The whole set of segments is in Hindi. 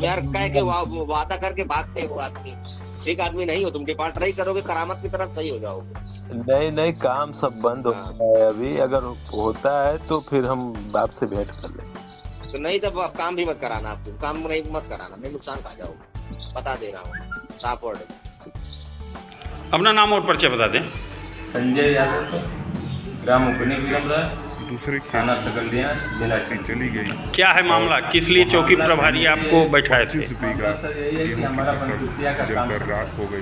यार कह के वादा करके भागते हो आदमी। एक आदमी नहीं हो तुम, डिपार्ट ट्राई करोगे करामत की तरफ सही हो जाओगे। नहीं नहीं, काम सब बंद हो हाँ। गया है अभी। अगर होता है तो फिर हम आपसे भेंट कर लेंगे। तो नहीं तब आप काम भी मत कराना, आप काम नहीं मत कराना, नहीं नुकसान खा जाओगे, बता दे रहा हूँ साफ वर्ड। अपना नाम और परिचय बता दें। संजय यादव सर, ग्राम उपनी विक्रमराज, दूसरे थाना सकलिया, जिला चली गई। क्या है मामला, किस लिए चौकी प्रभारी आपको बैठाए थे? 25 बीघा गेहूं की फसल जलकर राख हो गई।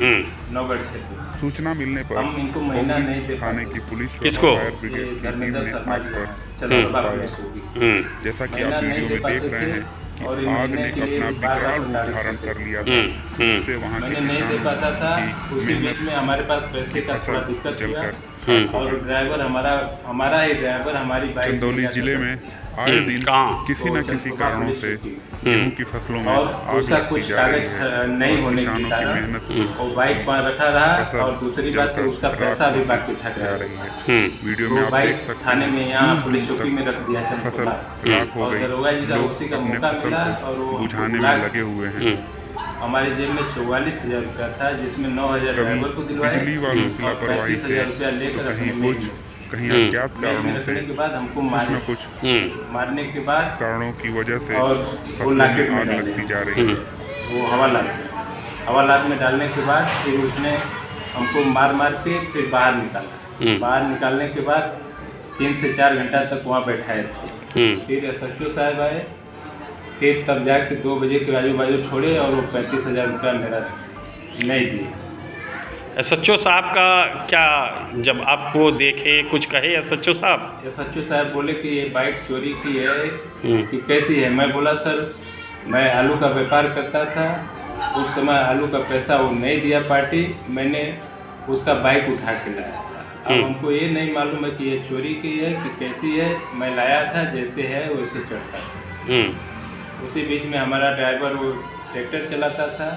नौगढ़ क्षेत्र। सूचना मिलने पर हम इनको महीना नहीं दे थाने की पुलिस व किसको? फायर ब्रिगेड की टीम ने आग पर हम्म जैसा कि आप वीडियो में देख रहे हैं कि आग ने अपना विकराल रूप धारण कर लिया था, जिससे वहां के नहीं दे पाता था। किसानों उसी की बीच में हमारे पास पैसे का थोड़ा फसल दिक्कत हुआ जलकर और ड्राइवर हमारा ही ड्राइवर हमारी बाइक चंदौली जिले में आए दिन कहाँ? किसी न किसी कारणों से गेहूं की फसलों में और आग उसका लगती कुछ जा रही कागज है नहीं और होने के किसानों की कारण मेहनत वो बाइक पर रखा रहा। फसल और दूसरी बात तो उसका जलकर पैसा भी राख बाकी था जा रही है। वीडियो में वो आप बाइक देख सकते थाने में हैं यहाँ दूर पुलिस दूर चौकी में तक रख दिया फसल चंदौली। राख हो और गई। दरोगा जी का उसी लोग का अपने मौका फसल मिला और को वो बुझाने में लाख लगे हुए हैं। हमारे जेब में 44,000 रुपया था, जिसमें 9,000 कभी ड्राइवर को दिलवाए बिजली वालों की और लापरवाही से 35,000 रुपया तो लेकर कहीं अपने कुछ कहीं अज्ञात कारणों से रखने के बाद हमको कुछ न कुछ मारने के बाद कारणों की वजह से और फसलों वो में लाके आग लगती जा रही है। वो हवालात में डालने के बाद फिर उसने हमको मार के फिर बाहर निकाला। बाहर निकालने के बाद 3 से 4 घंटा तक वहाँ बैठाए थे। फिर SHO साहब आए, फिर तब जाके 2 बजे के आजू बाजू छोड़े और वो 35,000 रुपया मेरा नहीं दिए। SHO साहब का क्या, जब आपको देखे कुछ कहे SHO साहब? SHO साहब बोले कि ये बाइक चोरी की है कि कैसी है। मैं बोला सर मैं आलू का व्यापार करता था, उस समय आलू का पैसा वो नहीं दिया पार्टी, मैंने उसका बाइक उठा के लाया था। अब हमको ये नहीं मालूम है कि ये चोरी की है कि कैसी है। मैं लाया था जैसे है वैसे चढ़ता था। उसी बीच में हमारा ड्राइवर वो ट्रैक्टर चलाता था,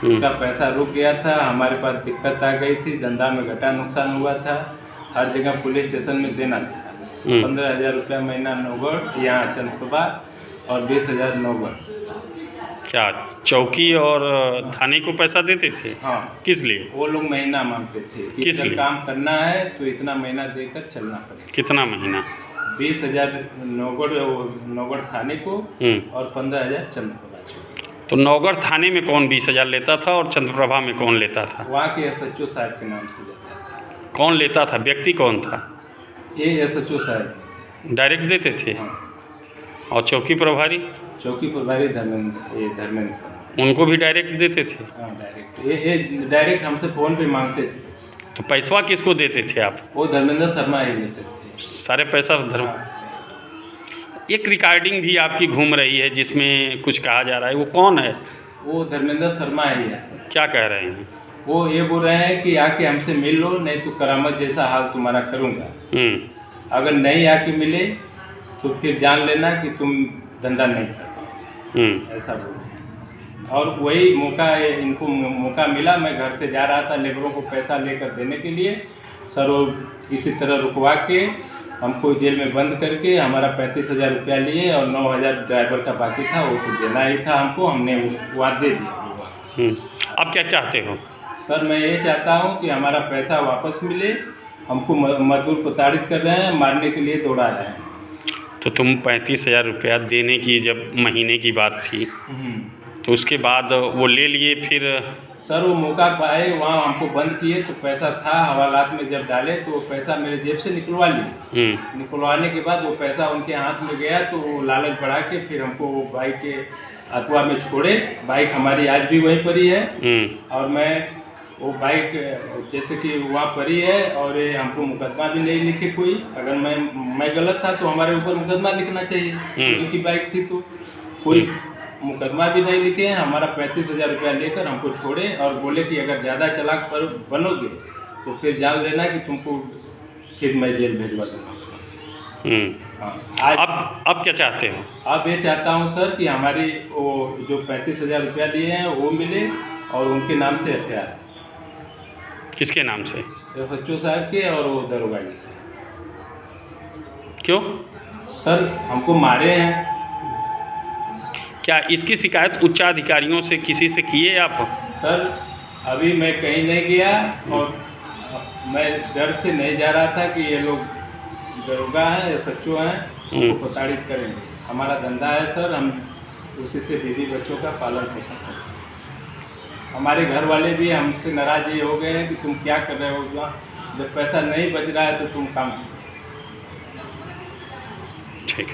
उसका पैसा रुक गया था, हमारे पास दिक्कत आ गई थी, धंधा में घाटा नुकसान हुआ था, हर जगह पुलिस स्टेशन में देना था। 15,000 रुपया महीना नौगढ़ यहाँ चंदप्रभा और 20,000 नौगढ़। क्या चौकी और थाने को पैसा देते थे? हाँ। किस लिए? वो लोग महीना मांगते थे कि किस जब लिए? काम करना है तो इतना महीना देकर चलना पड़ेगा। कितना महीना? 20,000 नौगढ़ थाने को और 15,000 चंदप्रभा चौकी। तो नौगढ़ थाने में कौन 20,000 लेता था और चंद्रप्रभा में कौन लेता था? वहाँ के SHO साहब के नाम से लेता था। कौन लेता था? व्यक्ति कौन था? ये SHO साहब डायरेक्ट देते थे? हाँ। और चौकी प्रभारी? चौकी प्रभारी धर्मेंद्र सर, उनको भी डायरेक्ट देते थे? हाँ डायरेक्ट। ये डायरेक्ट हमसे फ़ोन पे मांगते थे। तो पैसवा किसको देते थे आप? वो धर्मेंद्र शर्मा ही लेते थे सारे पैसा धर्म। एक रिकॉर्डिंग भी आपकी घूम रही है जिसमें कुछ कहा जा रहा है, वो कौन है? वो धर्मेंद्र शर्मा ही है सर। क्या कह रहे हैं? वो ये बोल रहे हैं कि आके हमसे मिल लो, नहीं तो करामत जैसा हाल तुम्हारा करूँगा। अगर नहीं आके मिले तो फिर जान लेना कि तुम धंधा नहीं कर पाओगे, ऐसा बोल रहे हैं। और वही इनको मौका मिला, मैं घर से जा रहा था लेबरों को पैसा लेकर देने के लिए, सर वो किसी तरह रुकवा के हमको जेल में बंद करके हमारा 35,000 रुपया लिए और 9,000 ड्राइवर का बाकी था, वो तो देना ही था हमको, हमने वो दे दिया। अब क्या चाहते हो? सर मैं ये चाहता हूँ कि हमारा पैसा वापस मिले। हमको मजदूर प्रताड़ित कर रहे हैं, मारने के लिए दौड़ा रहे हैं। तो तुम 35,000 रुपया देने की जब महीने की बात थी तो उसके बाद वो ले लिए, फिर? सर वो मौका पाए वहाँ हमको बंद किए तो पैसा था, हवालात में जब डाले तो वो पैसा मेरे जेब से निकलवा लिए। निकलवाने के बाद वो पैसा उनके हाथ में गया तो वो लालच बढ़ा के फिर हमको वो बाइक के अथवा में छोड़े। बाइक हमारी आज भी वहीं पड़ी है और मैं वो बाइक जैसे कि वहाँ पड़ी है और ये हमको मुकदमा भी नहीं लिखे कोई। अगर मैं गलत था तो हमारे ऊपर मुकदमा लिखना चाहिए, क्योंकि बाइक थी तो कोई मुकदमा भी नहीं लिखे हैं। हमारा 35,000 रुपया लेकर हमको छोड़े और बोले कि अगर ज़्यादा चालाक पर बनोगे तो फिर जान लेना कि तुमको फिर मैं जेल भेजवा दूँगा। आज अब क्या चाहते हो? अब ये चाहता हूँ सर कि हमारी वो जो 35,000 रुपया लिए हैं वो मिले और उनके नाम से FIR। किसके नाम से? SHO साहब के और वो दरोगा जी के। क्यों? सर हमको मारे हैं। क्या इसकी शिकायत उच्चाधिकारियों से किसी से किए आप? सर अभी मैं कहीं नहीं गया और मैं डर से नहीं जा रहा था कि ये लोग दरोगा हैं या सच्चो हैं, उनको प्रताड़ित करेंगे। हमारा धंधा है सर, हम उसी से बीवी बच्चों का पालन पोषण करते हैं। हमारे घर वाले भी हमसे नाराज ये हो गए हैं कि तुम क्या कर रहे हो, जब पैसा नहीं बच रहा है तो तुम काम ठीक है।